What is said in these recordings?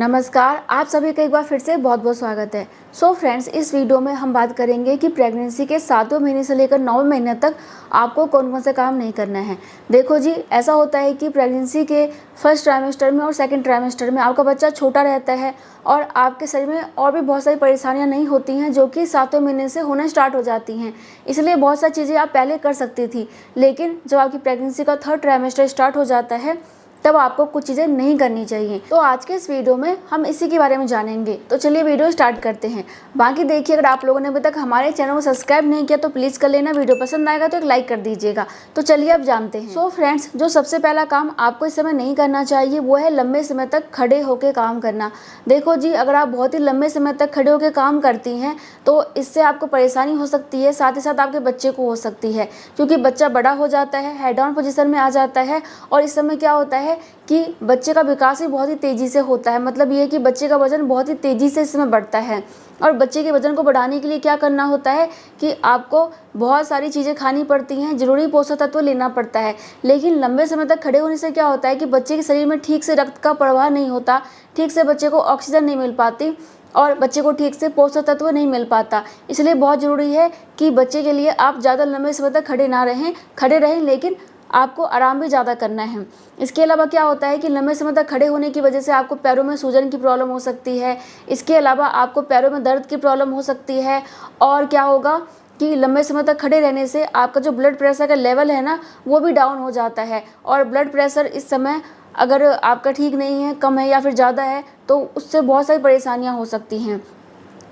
नमस्कार, आप सभी का एक बार फिर से बहुत बहुत स्वागत है। सो फ्रेंड्स, इस वीडियो में हम बात करेंगे कि प्रेगनेंसी के 7वें महीने से लेकर 9वें महीने तक आपको कौन कौन से काम नहीं करना है। देखो जी, ऐसा होता है कि प्रेगनेंसी के फर्स्ट ट्राइमेस्टर में और सेकंड ट्राइमेस्टर में आपका बच्चा छोटा रहता है और आपके शरीर में और भी बहुत सारी परेशानियां नहीं होती हैं जो कि 7वें महीने से होना स्टार्ट हो जाती हैं। इसलिए बहुत सारी चीज़ें आप पहले कर सकती थी, लेकिन जब आपकी प्रेगनेंसी का थर्ड ट्राइमेस्टर स्टार्ट हो जाता है तब आपको कुछ चीज़ें नहीं करनी चाहिए। तो आज के इस वीडियो में हम इसी के बारे में जानेंगे। तो चलिए वीडियो स्टार्ट करते हैं। बाकी देखिए, अगर आप लोगों ने अभी तक हमारे चैनल को सब्सक्राइब नहीं किया तो प्लीज़ कर लेना। वीडियो पसंद आएगा तो एक लाइक कर दीजिएगा। तो चलिए अब जानते हैं। सो फ्रेंड्स, जो सबसे पहला काम आपको इस समय नहीं करना चाहिए वो है लंबे समय तक खड़े होकर काम करना। देखो जी, अगर आप बहुत ही लंबे समय तक खड़े होकर काम करती हैं तो इससे आपको परेशानी हो सकती है, साथ ही साथ आपके बच्चे को हो सकती है, क्योंकि बच्चा बड़ा हो जाता है, हेड डाउन पोजीशन में आ जाता है। और इस समय क्या होता है कि बच्चे का विकास भी बहुत ही तेज़ी से होता है। मतलब ये कि बच्चे का वजन बहुत ही तेज़ी से इस समय बढ़ता है। और बच्चे के वजन को बढ़ाने के लिए क्या करना होता है कि आपको बहुत सारी चीज़ें खानी पड़ती हैं, ज़रूरी पोषक तत्व लेना पड़ता है। लेकिन लंबे समय तक खड़े होने से क्या होता है कि बच्चे के शरीर में ठीक से रक्त का प्रवाह नहीं होता, ठीक से बच्चे को ऑक्सीजन नहीं मिल पाती और बच्चे को ठीक से पोषक तत्व नहीं मिल पाता। इसलिए बहुत ज़रूरी है कि बच्चे के लिए आप ज़्यादा लंबे समय तक खड़े रहें, लेकिन आपको आराम भी ज़्यादा करना है। इसके अलावा क्या होता है कि लंबे समय तक खड़े होने की वजह से आपको पैरों में सूजन की प्रॉब्लम हो सकती है। इसके अलावा आपको पैरों में दर्द की प्रॉब्लम हो सकती है। और क्या होगा कि लंबे समय तक खड़े रहने से आपका जो ब्लड प्रेशर का लेवल है ना, वो भी डाउन हो जाता है। और ब्लड प्रेशर इस समय अगर आपका ठीक नहीं है, कम है या फिर ज़्यादा है, तो उससे बहुत सारी परेशानियाँ हो सकती हैं।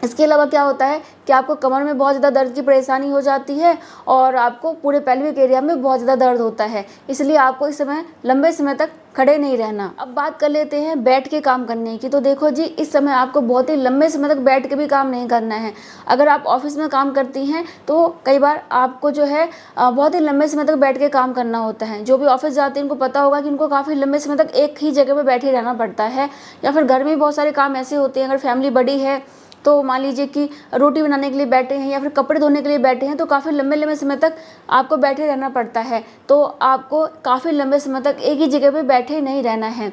इसके अलावा क्या होता है कि आपको कमर में बहुत ज़्यादा दर्द की परेशानी हो जाती है और आपको पूरे पेल्विक एरिया में बहुत ज़्यादा दर्द होता है। इसलिए आपको इस समय लंबे समय तक खड़े नहीं रहना। अब बात कर लेते हैं बैठ के काम करने की। तो देखो जी, इस समय आपको बहुत ही लंबे समय तक बैठ के भी काम नहीं करना है। अगर आप ऑफिस में काम करती हैं तो कई बार आपको जो है बहुत ही लंबे समय तक बैठ के काम करना होता है। जो भी ऑफिस जाते हैं उनको पता होगा कि उनको काफ़ी लंबे समय तक एक ही जगह पर बैठे रहना पड़ता है। या फिर घर में बहुत सारे काम ऐसे होते हैं, अगर फैमिली बड़ी है तो मान लीजिए कि रोटी बनाने के लिए बैठे हैं या फिर कपड़े धोने के लिए बैठे हैं, तो काफ़ी लंबे लंबे समय तक आपको बैठे रहना पड़ता है। तो आपको काफ़ी लंबे समय तक एक ही जगह पे बैठे नहीं रहना है।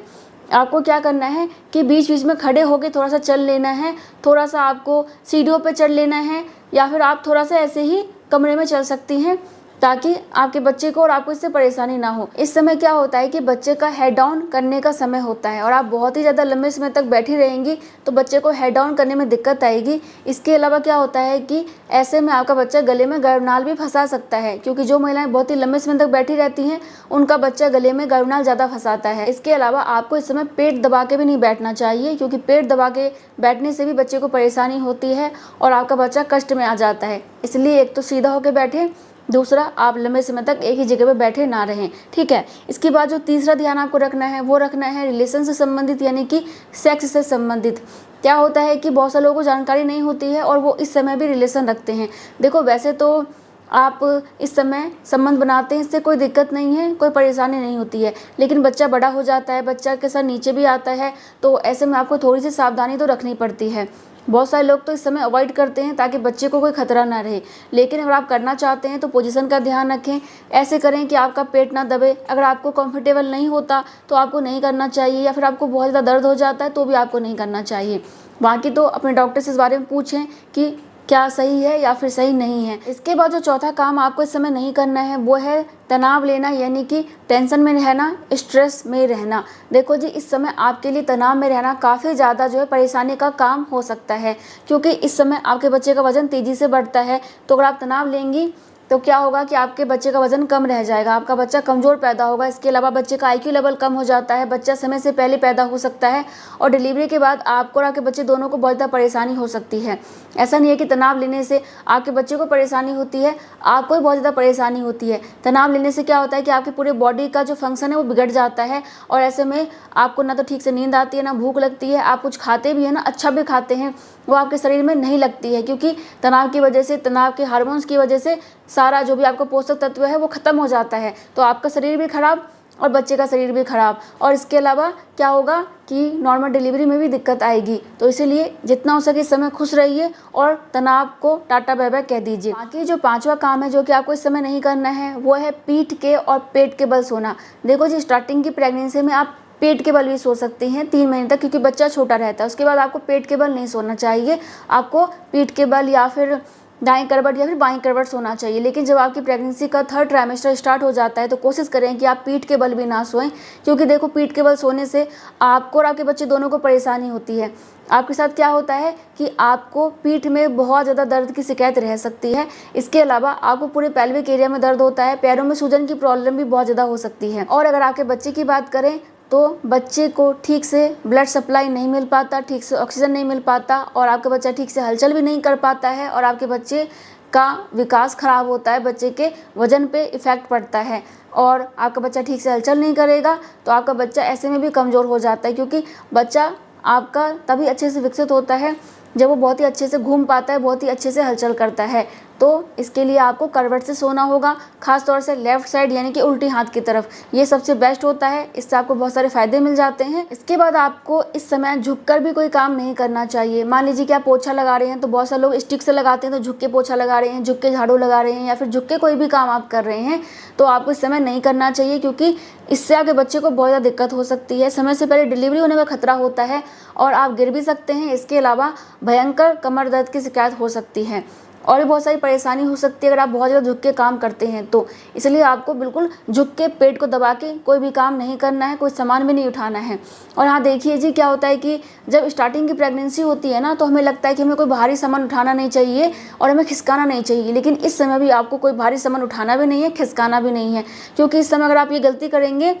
आपको क्या करना है कि बीच बीच में खड़े होकर थोड़ा सा चल लेना है, थोड़ा सा आपको सीढ़ियों पे चढ़ लेना है, या फिर आप थोड़ा सा ऐसे ही कमरे में चल सकती हैं ताकि आपके बच्चे को और आपको इससे परेशानी ना हो। इस समय क्या होता है कि बच्चे का हेड डाउन करने का समय होता है और आप बहुत ही ज़्यादा लंबे समय तक बैठी रहेंगी तो बच्चे को हेड डाउन करने में दिक्कत आएगी। इसके अलावा क्या होता है कि ऐसे में आपका बच्चा गले में गर्भनाल भी फंसा सकता है, क्योंकि जो महिलाएं बहुत ही लंबे समय तक बैठी रहती हैं उनका बच्चा गले में गर्भनाल ज़्यादा फंसाता है। इसके अलावा आपको इस समय पेट दबा के भी नहीं बैठना चाहिए, क्योंकि पेट दबा के बैठने से भी बच्चे को परेशानी होती है और आपका बच्चा कष्ट में आ जाता है। इसलिए एक तो सीधा होकर बैठे, दूसरा आप लंबे समय तक एक ही जगह पर बैठे ना रहें, ठीक है। इसके बाद जो तीसरा ध्यान आपको रखना है वो रखना है रिलेशन से संबंधित, यानी कि सेक्स से संबंधित। क्या होता है कि बहुत सारे लोगों को जानकारी नहीं होती है और वो इस समय भी रिलेशन रखते हैं। देखो, वैसे तो आप इस समय संबंध बनाते हैं, इससे कोई दिक्कत नहीं है, कोई परेशानी नहीं होती है, लेकिन बच्चा बड़ा हो जाता है, बच्चा के साथ नीचे भी आता है, तो ऐसे में आपको थोड़ी सी सावधानी तो रखनी पड़ती है। बहुत सारे लोग तो इस समय अवॉइड करते हैं ताकि बच्चे को कोई खतरा ना रहे, लेकिन अगर आप करना चाहते हैं तो पोजीशन का ध्यान रखें। ऐसे करें कि आपका पेट ना दबे। अगर आपको कंफर्टेबल नहीं होता तो आपको नहीं करना चाहिए, या फिर आपको बहुत ज़्यादा दर्द हो जाता है तो भी आपको नहीं करना चाहिए। बाकी तो अपने डॉक्टर से इस बारे में पूछें कि क्या सही है या फिर सही नहीं है। इसके बाद जो चौथा काम आपको इस समय नहीं करना है वो है तनाव लेना, यानी कि टेंशन में रहना, स्ट्रेस में रहना। देखो जी, इस समय आपके लिए तनाव में रहना काफ़ी ज़्यादा जो है परेशानी का काम हो सकता है, क्योंकि इस समय आपके बच्चे का वजन तेज़ी से बढ़ता है। तो अगर आप तनाव लेंगी तो क्या होगा कि आपके बच्चे का वजन कम रह जाएगा, आपका बच्चा कमज़ोर पैदा होगा। इसके अलावा बच्चे का आईक्यू लेवल कम हो जाता है, बच्चा समय से पहले पैदा हो सकता है और डिलीवरी के बाद आपको और आपके बच्चे दोनों को बहुत ज़्यादा परेशानी हो सकती है। ऐसा नहीं है कि तनाव लेने से आपके बच्चे को परेशानी होती है, आपको भी बहुत ज़्यादा परेशानी होती है। तनाव लेने से क्या होता है कि आपकी पूरे बॉडी का जो फंक्शन है वो बिगड़ जाता है और ऐसे में आपको ना तो ठीक से नींद आती है, ना भूख लगती है। आप कुछ खाते भी हैं ना, अच्छा भी खाते हैं, वो आपके शरीर में नहीं लगती है, क्योंकि तनाव की वजह से, तनाव के हार्मोन्स की वजह से सारा जो भी आपका पोषक तत्व है वो ख़त्म हो जाता है। तो आपका शरीर भी खराब और बच्चे का शरीर भी खराब, और इसके अलावा क्या होगा कि नॉर्मल डिलीवरी में भी दिक्कत आएगी। तो इसीलिए जितना हो सके इस समय खुश रहिए और तनाव को टाटा बाय बाय कह दीजिए। बाकी जो पांचवा काम है जो कि आपको इस समय नहीं करना है वो है पीठ के और पेट के बल सोना। देखो जी, स्टार्टिंग की प्रेगनेंसी में आप पेट के बल भी सो सकती हैं 3 महीने तक, क्योंकि बच्चा छोटा रहता है। उसके बाद आपको पेट के बल नहीं सोना चाहिए, आपको पीठ के बल या फिर दाएं करवट या फिर बाएं करवट सोना चाहिए। लेकिन जब आपकी प्रेगनेंसी का 3rd ट्राइमेस्टर स्टार्ट हो जाता है तो कोशिश करें कि आप पीठ के बल भी ना सोएं, क्योंकि देखो पीठ के बल सोने से आपको और आपके बच्चे दोनों को परेशानी होती है। आपके साथ क्या होता है कि आपको पीठ में बहुत ज़्यादा दर्द की शिकायत रह सकती है। इसके अलावा आपको पूरे पेल्विक एरिया में दर्द होता है, पैरों में सूजन की प्रॉब्लम भी बहुत ज़्यादा हो सकती है। और अगर आपके बच्चे की बात करें तो बच्चे को ठीक से ब्लड सप्लाई नहीं मिल पाता, ठीक से ऑक्सीजन नहीं मिल पाता, और आपका बच्चा ठीक से हलचल भी नहीं कर पाता है, और आपके बच्चे का विकास खराब होता है, बच्चे के वजन पे इफ़ेक्ट पड़ता है, और आपका बच्चा ठीक से हलचल नहीं करेगा तो आपका बच्चा ऐसे में भी कमज़ोर हो जाता है। क्योंकि बच्चा आपका तभी अच्छे से विकसित होता है जब वो बहुत ही अच्छे से घूम पाता है, बहुत ही अच्छे से हलचल करता है। तो इसके लिए आपको करवट से सोना होगा, खास तौर से लेफ़्ट साइड यानी कि उल्टी हाथ की तरफ। ये सबसे बेस्ट होता है, इससे आपको बहुत सारे फ़ायदे मिल जाते हैं। इसके बाद आपको इस समय झुककर भी कोई काम नहीं करना चाहिए। मान लीजिए कि आप पोछा लगा रहे हैं तो बहुत सारे लोग स्टिक से लगाते हैं, तो झुक के पोछा लगा रहे हैं, झुक के झाड़ू लगा रहे हैं, या फिर झुक के कोई भी काम आप कर रहे हैं तो आपको इस समय नहीं करना चाहिए, क्योंकि इससे आपके बच्चे को बहुत ज़्यादा दिक्कत हो सकती है। समय से पहले डिलीवरी होने का खतरा होता है और आप गिर भी सकते हैं। इसके अलावा भयंकर कमर दर्द की शिकायत हो सकती है और भी बहुत सारी परेशानी हो सकती है अगर आप बहुत ज़्यादा झुक के काम करते हैं तो। इसलिए आपको बिल्कुल झुक के पेट को दबा के कोई भी काम नहीं करना है, कोई सामान भी नहीं उठाना है। और हाँ देखिए जी, क्या होता है कि जब स्टार्टिंग की प्रेगनेंसी होती है ना तो हमें लगता है कि हमें कोई भारी सामान उठाना नहीं चाहिए और हमें खिसकाना नहीं चाहिए, लेकिन इस समय भी आपको कोई भारी सामान उठाना भी नहीं है, खिसकाना भी नहीं है, क्योंकि इस समय अगर आप ये गलती करेंगे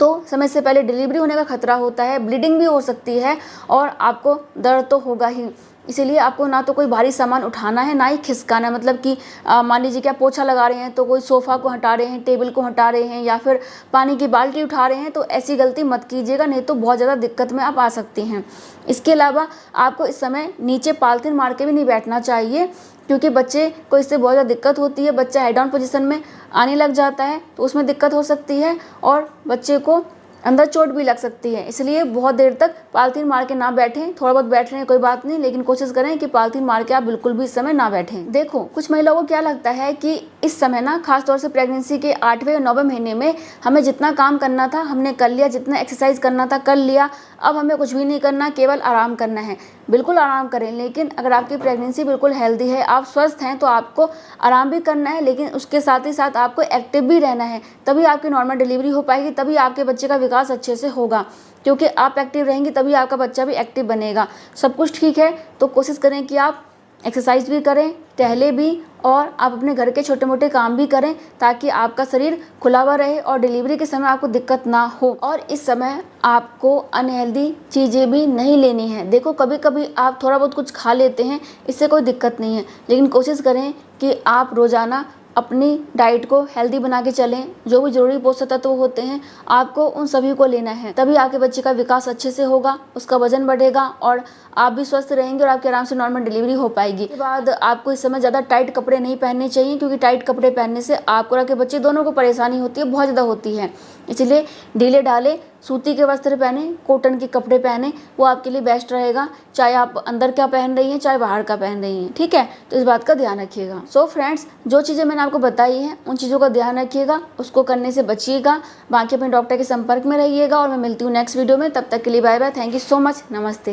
तो समय से पहले डिलीवरी होने का खतरा होता है, ब्लीडिंग भी हो सकती है और आपको दर्द तो होगा ही। इसीलिए आपको ना तो कोई भारी सामान उठाना है, ना ही खिसकाना। मतलब कि मान लीजिए कि आप पोछा लगा रहे हैं तो कोई सोफ़ा को हटा रहे हैं, टेबल को हटा रहे हैं, या फिर पानी की बाल्टी उठा रहे हैं, तो ऐसी गलती मत कीजिएगा, नहीं तो बहुत ज़्यादा दिक्कत में आप आ सकती हैं। इसके अलावा आपको इस समय नीचे पॉलीथीन मार के भी नहीं बैठना चाहिए, क्योंकि बच्चे को इससे बहुत ज़्यादा दिक्कत होती है। बच्चा हेड डाउन पोजीशन में आने लग जाता है तो उसमें दिक्कत हो सकती है और बच्चे को अंदर चोट भी लग सकती है। इसलिए बहुत देर तक पॉलीथीन मार के ना बैठें। थोड़ा बहुत बैठ रहे हैं कोई बात नहीं, लेकिन कोशिश करें कि पॉलीथीन मार के आप बिल्कुल भी इस समय ना बैठें। देखो कुछ महिलाओं को क्या लगता है कि इस समय ना खासतौर से प्रेगनेंसी के 8वें या 9वें महीने में हमें जितना काम करना था हमने कर लिया, जितना एक्सरसाइज करना था कर लिया, अब हमें कुछ भी नहीं करना, केवल आराम करना है। बिल्कुल आराम करें, लेकिन अगर आपकी प्रेगनेंसी बिल्कुल हेल्दी है, आप स्वस्थ हैं, तो आपको आराम भी करना है, लेकिन उसके साथ ही साथ आपको एक्टिव भी रहना है। तभी आपकी नॉर्मल डिलीवरी हो पाएगी, तभी आपके बच्चे का विकास अच्छे से होगा, क्योंकि आप एक्टिव रहेंगी तभी आपका बच्चा भी एक्टिव बनेगा। सब कुछ ठीक है तो कोशिश करें कि आप एक्सरसाइज भी करें, टहले भी, और आप अपने घर के छोटे मोटे काम भी करें, ताकि आपका शरीर खुला हुआ रहे और डिलीवरी के समय आपको दिक्कत ना हो। और इस समय आपको अनहेल्दी चीज़ें भी नहीं लेनी है। देखो कभी कभी आप थोड़ा बहुत कुछ खा लेते हैं, इससे कोई दिक्कत नहीं है, लेकिन कोशिश करें कि आप रोज़ाना अपनी डाइट को हेल्दी बना के चलें। जो भी ज़रूरी पोषक तत्व होते हैं आपको उन सभी को लेना है, तभी आपके बच्चे का विकास अच्छे से होगा, उसका वजन बढ़ेगा और आप भी स्वस्थ रहेंगे और आपके आराम से नॉर्मल डिलीवरी हो पाएगी। इसके बाद आपको इस समय ज़्यादा टाइट कपड़े नहीं पहनने चाहिए, क्योंकि टाइट कपड़े पहनने से आपको और आपके बच्चे दोनों को परेशानी होती है, बहुत ज़्यादा होती है। इसलिए ढीले ढाले सूती के वस्त्र पहने, कॉटन के कपड़े पहने, वो आपके लिए बेस्ट रहेगा, चाहे आप अंदर का पहन रही हैं चाहे बाहर का पहन रही हैं, ठीक है। तो इस बात का ध्यान रखिएगा। सो फ्रेंड्स, जो चीज़ें मैंने आपको बताई हैं उन चीज़ों का ध्यान रखिएगा, उसको करने से बचिएगा, बाकी अपने डॉक्टर के संपर्क में रहिएगा। और मैं मिलती हूँ नेक्स्ट वीडियो में, तब तक के लिए bye bye, thank you so much, नमस्ते।